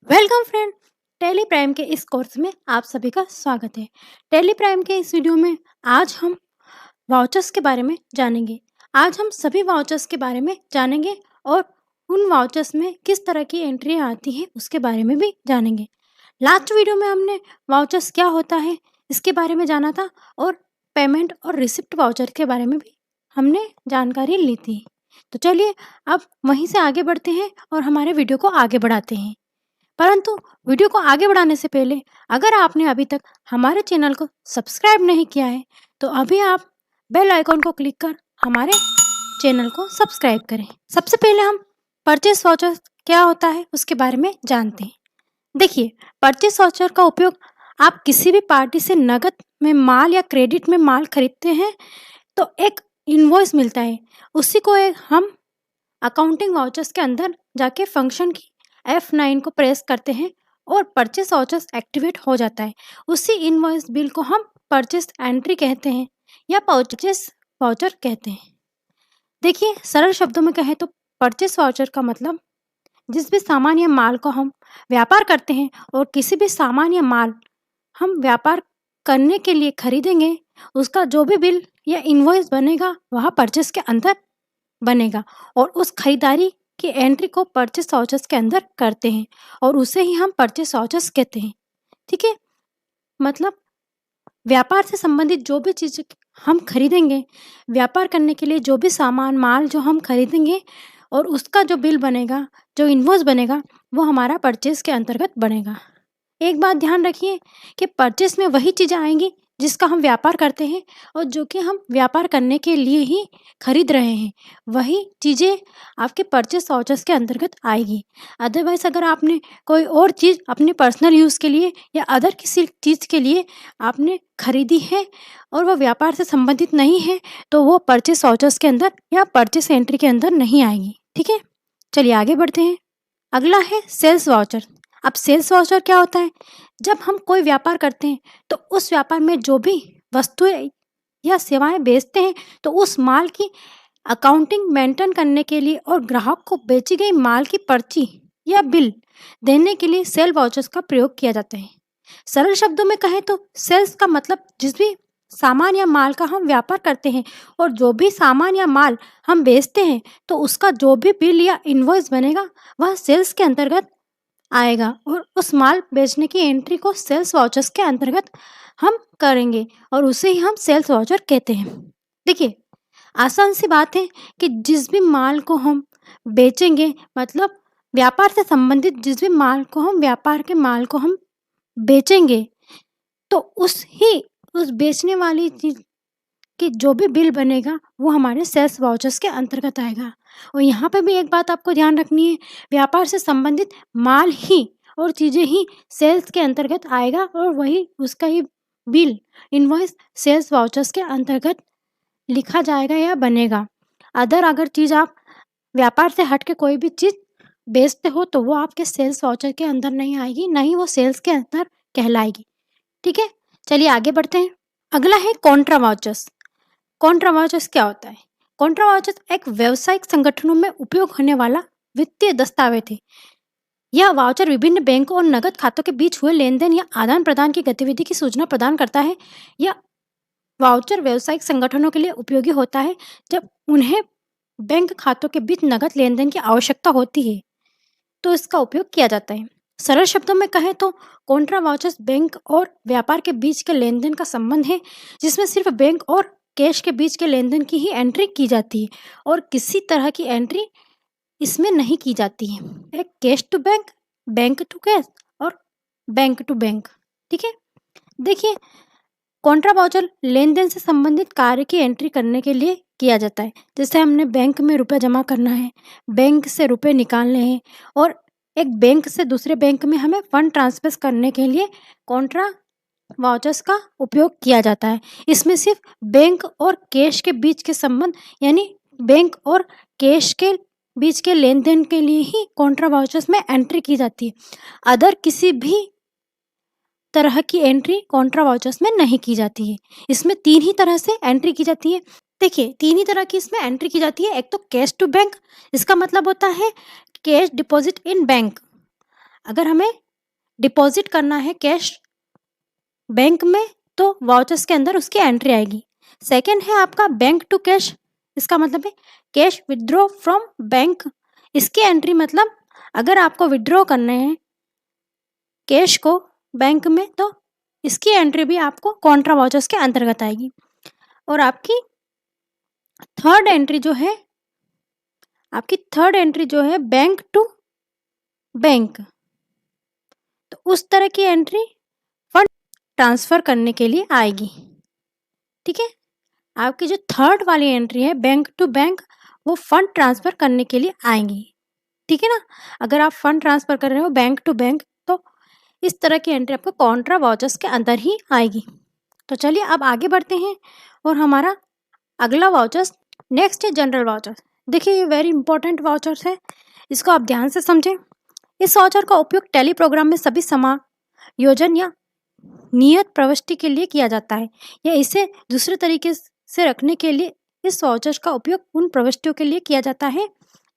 Welcome friend. Tally Prime के इस course में आप सभी का स्वागत है। टेली प्राइम के इस वीडियो में आज हम वाउचर्स के बारे में जानेंगे। आज हम सभी वाउचर्स के बारे में जानेंगे और उन वाउचर्स में किस तरह की एंट्री आती है उसके बारे में भी जानेंगे। लास्ट वीडियो में हमने वाउचर्स क्या होता है इसके बारे में जाना था और पेमेंट और रिसिप्ट वाउचर के बारे में भी हमने जानकारी ली थी। तो चलिए अब वहीं से आगे बढ़ते हैं और हमारे वीडियो को आगे बढ़ाते हैं। परंतु वीडियो को आगे बढ़ाने से पहले अगर आपने अभी तक हमारे चैनल को सब्सक्राइब नहीं किया है तो अभी आप बेल आइकॉन को क्लिक कर हमारे चैनल को सब्सक्राइब करें। सबसे पहले हम परचेस वाउचर क्या होता है उसके बारे में जानते हैं। देखिए, परचेस वाउचर का उपयोग आप किसी भी पार्टी से नकद में माल या क्रेडिट में माल खरीदते हैं तो एक इनवॉइस मिलता है, उसी को हम अकाउंटिंग वाउचर्स के अंदर जाके फंक्शन की F9 को प्रेस करते हैं और परचेस वाउचर्स एक्टिवेट हो जाता है। उसी इनवॉइस बिल को हम परचेस एंट्री कहते हैं या परचेस वाउचर कहते हैं। देखिए, सरल शब्दों में कहें तो परचेस वाउचर का मतलब जिस भी सामान या माल को हम व्यापार करते हैं और किसी भी सामान या माल हम व्यापार करने के लिए खरीदेंगे, उसका जो भी बिल या इनवॉइस बनेगा वह परचेस के अंदर बनेगा और उस खरीदारी की एंट्री को परचेस वाउचर्स के अंदर करते हैं और उसे ही हम परचेस वाउचर्स कहते हैं। ठीक है, मतलब व्यापार से संबंधित जो भी चीज़ हम खरीदेंगे, व्यापार करने के लिए जो भी सामान माल जो हम खरीदेंगे और उसका जो बिल बनेगा, जो इनवॉइस बनेगा, वो हमारा परचेस के अंतर्गत बनेगा। एक बात ध्यान रखिए कि परचेस में वही चीज़ें आएंगी जिसका हम व्यापार करते हैं और जो कि हम व्यापार करने के लिए ही खरीद रहे हैं, वही चीज़ें आपके परचेस वाउचर्स के अंतर्गत आएगी। अदरवाइज़ अगर आपने कोई और चीज़ अपने पर्सनल यूज़ के लिए या अदर किसी चीज़ के लिए आपने खरीदी है और वो व्यापार से संबंधित नहीं है तो वो परचेस वाउचर्स के अंदर या परचेस एंट्री के अंदर नहीं आएगी। ठीक है, चलिए आगे बढ़ते हैं। अगला है सेल्स वाउचर। अब सेल्स वाउचर क्या होता है? जब हम कोई व्यापार करते हैं तो उस व्यापार में जो भी वस्तुएं या सेवाएं बेचते हैं तो उस माल की अकाउंटिंग मेंटेन करने के लिए और ग्राहक को बेची गई माल की पर्ची या बिल देने के लिए सेल वाउचर्स का प्रयोग किया जाता है। सरल शब्दों में कहें तो सेल्स का मतलब जिस भी सामान या माल का हम व्यापार करते हैं और जो भी सामान या माल हम बेचते हैं तो उसका जो भी बिल या इनवॉइस बनेगा वह सेल्स के अंतर्गत आएगा और उस माल बेचने की एंट्री को सेल्स वाउचर्स के अंतर्गत हम करेंगे और उसे ही हम सेल्स वाउचर कहते हैं। देखिए, आसान सी बात है कि जिस भी माल को हम बेचेंगे, मतलब व्यापार से संबंधित जिस भी माल को हम व्यापार के माल को हम बेचेंगे तो उस बेचने वाली चीज कि जो भी बिल बनेगा वो हमारे सेल्स वाउचर्स के अंतर्गत आएगा। और यहाँ पे भी एक बात आपको ध्यान रखनी है, व्यापार से संबंधित माल ही और चीज़ें ही सेल्स के अंतर्गत आएगा और वही उसका ही बिल इनवॉइस सेल्स वाउचर्स के अंतर्गत लिखा जाएगा या बनेगा। अगर चीज़ आप व्यापार से हट के कोई भी चीज़ बेचते हो तो वो आपके सेल्स वाउचर के अंदर नहीं आएगी, ना ही वो सेल्स के अंदर कहलाएगी। ठीक है, चलिए आगे बढ़ते हैं। अगला है कॉन्ट्रा वाउचर्स। कॉन्ट्रा वाउचर्स क्या होता है? कॉन्ट्रा वाउचर्स एक व्यावसायिक संगठनों में उपयोग होने वाला वित्तीय दस्तावेज है। यह वाउचर विभिन्न बैंकों और नकद खातों के बीच हुए लेन-देन या आदान-प्रदान की गतिविधि की सूचना प्रदान करता है। यह वाउचर व्यावसायिक संगठनों के लिए उपयोगी होता है जब उन्हें बैंक खातों के बीच नकद लेन-देन की आवश्यकता होती है, तो इसका उपयोग किया जाता है। सरल शब्दों में कहें तो कॉन्ट्रा वाउचर्स बैंक और व्यापार के बीच के लेन-देन का संबंध है, जिसमें सिर्फ बैंक और कैश के बीच के लेन-देन की ही एंट्री की जाती है और किसी तरह की एंट्री इसमें नहीं की जाती है। एक cash to bank, bank to cash और बैंक टू बैंक। ठीक है, देखिए, कॉन्ट्रा वाउचर लेन-देन से संबंधित कार्य की एंट्री करने के लिए किया जाता है। जैसे हमने बैंक में रुपया जमा करना है, बैंक से रुपए निकालने हैं और एक बैंक से दूसरे बैंक में हमें फंड ट्रांसफर करने के लिए कॉन्ट्रा वाउचर्स का उपयोग किया जाता है। इसमें सिर्फ बैंक और कैश के बीच के संबंध यानी बैंक और कैश के बीच के लेन-देन के लिए ही कॉन्ट्रा वाउचर्स में एंट्री की जाती है। अदर किसी भी तरह की एंट्री कॉन्ट्रा वाउचर्स में नहीं की जाती है। इसमें 3 ही तरह से एंट्री की जाती है। देखिए, 3 ही तरह की इसमें एंट्री की जाती है। एक तो कैश टू बैंक, इसका मतलब होता है कैश डिपॉजिट इन बैंक। अगर हमें डिपॉजिट करना है कैश बैंक में तो वाउचर्स के अंदर उसकी एंट्री आएगी। सेकंड है आपका बैंक टू कैश, इसका मतलब है कैश विथड्रॉ फ्रॉम बैंक, इसकी एंट्री मतलब अगर आपको विथड्रॉ करने हैं कैश को बैंक में तो इसकी एंट्री भी आपको कॉन्ट्रा वाउचर्स के अंतर्गत आएगी। और आपकी थर्ड एंट्री जो है बैंक टू बैंक, तो उस तरह की एंट्री फंड ट्रांसफर करने के लिए आएगी। ठीक है, आपकी जो थर्ड वाली एंट्री है बैंक टू बैंक वो फंड ट्रांसफर करने के लिए आएंगी। ठीक है ना, अगर आप फंड ट्रांसफर कर रहे हो बैंक टू बैंक तो इस तरह की एंट्री आपको कॉन्ट्रा वाउचर्स के अंदर ही आएगी। तो चलिए अब आगे बढ़ते हैं और हमारा अगला वाउचर्स नेक्स्ट है जनरल वाउचर्स। देखिए ये वेरी इंपॉर्टेंट वाउचर्स है, इसको आप ध्यान से समझें। इस वाउचर का उपयोग टेली प्रोग्राम में सभी समायोजन या नियत प्रविष्टि के लिए किया जाता है या इसे दूसरे तरीके से रखने के लिए इस वाउचर का उपयोग उन प्रविष्टियों के लिए किया जाता है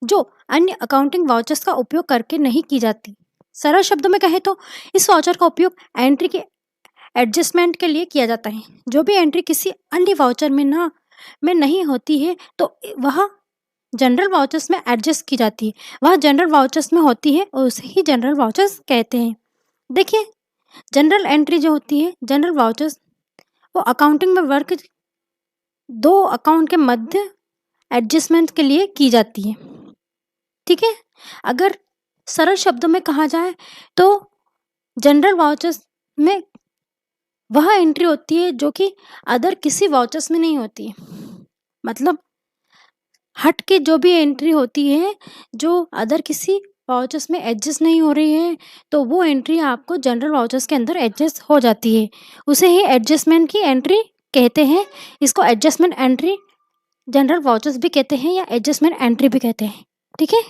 जो अन्य अकाउंटिंग वाउचर्स का उपयोग करके नहीं की जाती। सरल शब्दों में कहें तो इस वाउचर का उपयोग एंट्री के एडजस्टमेंट के लिए किया जाता है। जो भी एंट्री किसी अन्य वाउचर में नहीं होती है तो वह जनरल वाउचर्स में एडजस्ट की जाती है, वह जनरल वाउचर्स में होती है और उसे ही जनरल वाउचर्स कहते हैं। देखिए जनरल एंट्री जो होती है जनरल वाउचर्स वो अकाउंटिंग में वर्क दो अकाउंट के मध्य एडजस्टमेंट के लिए की जाती है। ठीक है, अगर सरल शब्दों में कहा जाए तो जनरल वाउचर्स में वह एंट्री होती है जो कि अदर किसी वाउचर्स में नहीं होती है, मतलब हट के जो भी एंट्री होती है जो अदर किसी वाउचर्स में एडजस्ट नहीं हो रही है तो वो एंट्री आपको जनरल वाउचर्स के अंदर एडजस्ट हो जाती है, उसे ही एडजस्टमेंट की एंट्री कहते हैं। इसको एडजस्टमेंट एंट्री जनरल वाउचर्स भी कहते हैं या एडजस्टमेंट एंट्री भी कहते हैं। ठीक है,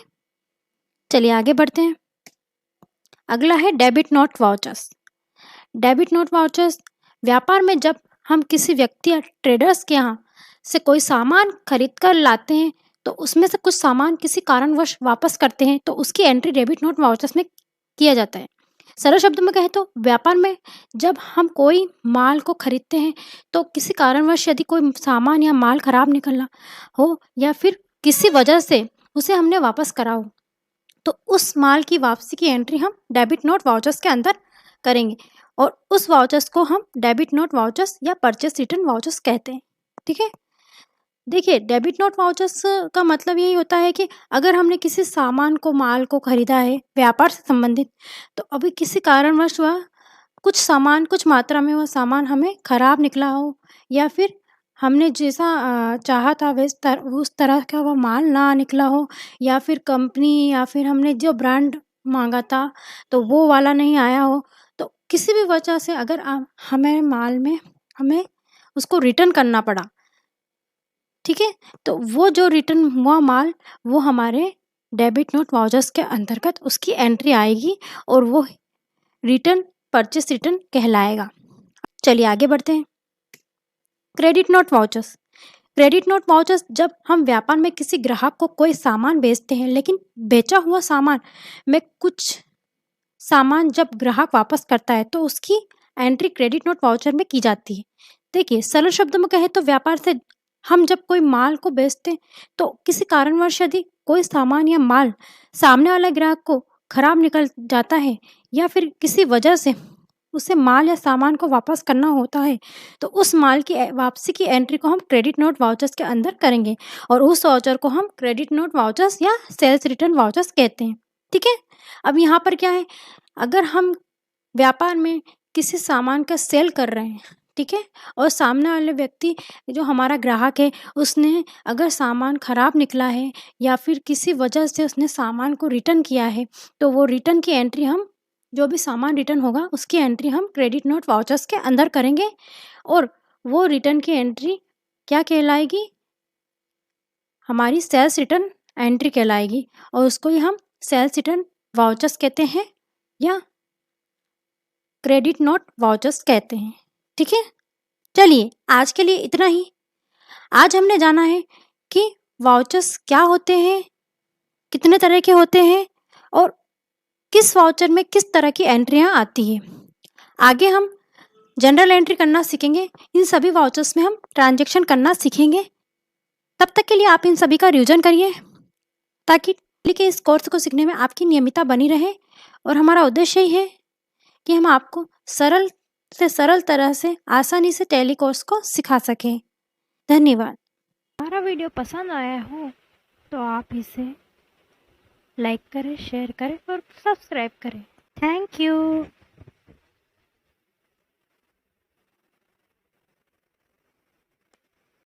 चलिए आगे बढ़ते हैं। अगला है debit note vouchers. Debit note vouchers व्यापार में जब हम किसी व्यक्ति या ट्रेडर्स के यहाँ से कोई सामान खरीद कर लाते हैं तो उसमें से कुछ सामान किसी कारणवश वापस करते हैं तो उसकी एंट्री डेबिट नोट वाउचर्स में किया जाता है। सरल शब्दों में कहें तो व्यापार में जब हम कोई माल को खरीदते हैं तो किसी कारणवश यदि कोई सामान या माल खराब निकला हो या फिर किसी वजह से उसे हमने वापस करा हो तो उस माल की वापसी की एंट्री हम डेबिट नोट वाउचर्स के अंदर करेंगे और उस वाउचर्स को हम डेबिट नोट वाउचर्स या परचेस रिटर्न वाउचर्स कहते हैं। ठीक है, देखिए डेबिट नोट वाउचर्स का मतलब यही होता है कि अगर हमने किसी सामान को माल को खरीदा है व्यापार से संबंधित तो अभी किसी कारणवश वह कुछ मात्रा में वह सामान हमें खराब निकला हो या फिर हमने जैसा चाहा था उस तरह का वह माल ना निकला हो या फिर कंपनी या फिर हमने जो ब्रांड मांगा था तो वो वाला नहीं आया हो, तो किसी भी वजह से अगर हमें माल में हमें उसको रिटर्न करना पड़ा, ठीक है, तो वो जो रिटर्न हुआ माल वो हमारे डेबिट नोट वाउचर्स के अंतर्गत उसकी एंट्री आएगी और वो रिटर्न परचेस रिटर्न कहलाएगा। चलिए आगे बढ़ते हैं। Credit note vouchers. Credit note vouchers जब हम व्यापार में किसी ग्राहक को कोई सामान बेचते हैं लेकिन बेचा हुआ सामान में कुछ सामान जब ग्राहक वापस करता है तो उसकी एंट्री क्रेडिट नोट वाउचर में की जाती है। देखिए सरल शब्दों में कहें तो व्यापार से हम जब कोई माल को बेचते हैं तो किसी कारणवश यदि कोई सामान या माल सामने वाले ग्राहक को खराब निकल जाता है या फिर किसी वजह से उसे माल या सामान को वापस करना होता है तो उस माल की वापसी की एंट्री को हम क्रेडिट नोट वाउचर्स के अंदर करेंगे और उस वाउचर को हम क्रेडिट नोट वाउचर्स या सेल्स रिटर्न वाउचर्स कहते हैं। ठीक है, अब यहाँ पर क्या है, अगर हम व्यापार में किसी सामान का सेल कर रहे हैं, ठीक है, और सामने वाले व्यक्ति जो हमारा ग्राहक है उसने अगर सामान खराब निकला है या फिर किसी वजह से उसने सामान को रिटर्न किया है तो वो रिटर्न की एंट्री हम जो भी सामान रिटर्न होगा उसकी एंट्री हम क्रेडिट नोट वाउचर्स के अंदर करेंगे और वो रिटर्न की एंट्री क्या कहलाएगी, हमारी सेल्स रिटर्न एंट्री कहलाएगी और उसको ही हम सेल्स रिटर्न वाउचर्स कहते हैं या क्रेडिट नोट वाउचर्स कहते हैं। ठीक है, चलिए आज के लिए इतना ही। आज हमने जाना है कि वाउचर्स क्या होते हैं, कितने तरह के होते हैं और किस वाउचर में किस तरह की एंट्रियाँ आती है। आगे हम जनरल एंट्री करना सीखेंगे। इन सभी वाउचर्स में हम ट्रांजैक्शन करना सीखेंगे। तब तक के लिए आप इन सभी का रिवीजन करिए ताकि टैली के इस कोर्स को सीखने में आपकी नियमितता बनी रहे। और हमारा उद्देश्य ही है कि हम आपको सरल से सरल तरह से आसानी से टैली कोर्स को सिखा सकें। धन्यवाद। हमारा वीडियो पसंद आया हो तो आप इसे लाइक करें, शेयर करें और सब्सक्राइब करें। Thank you.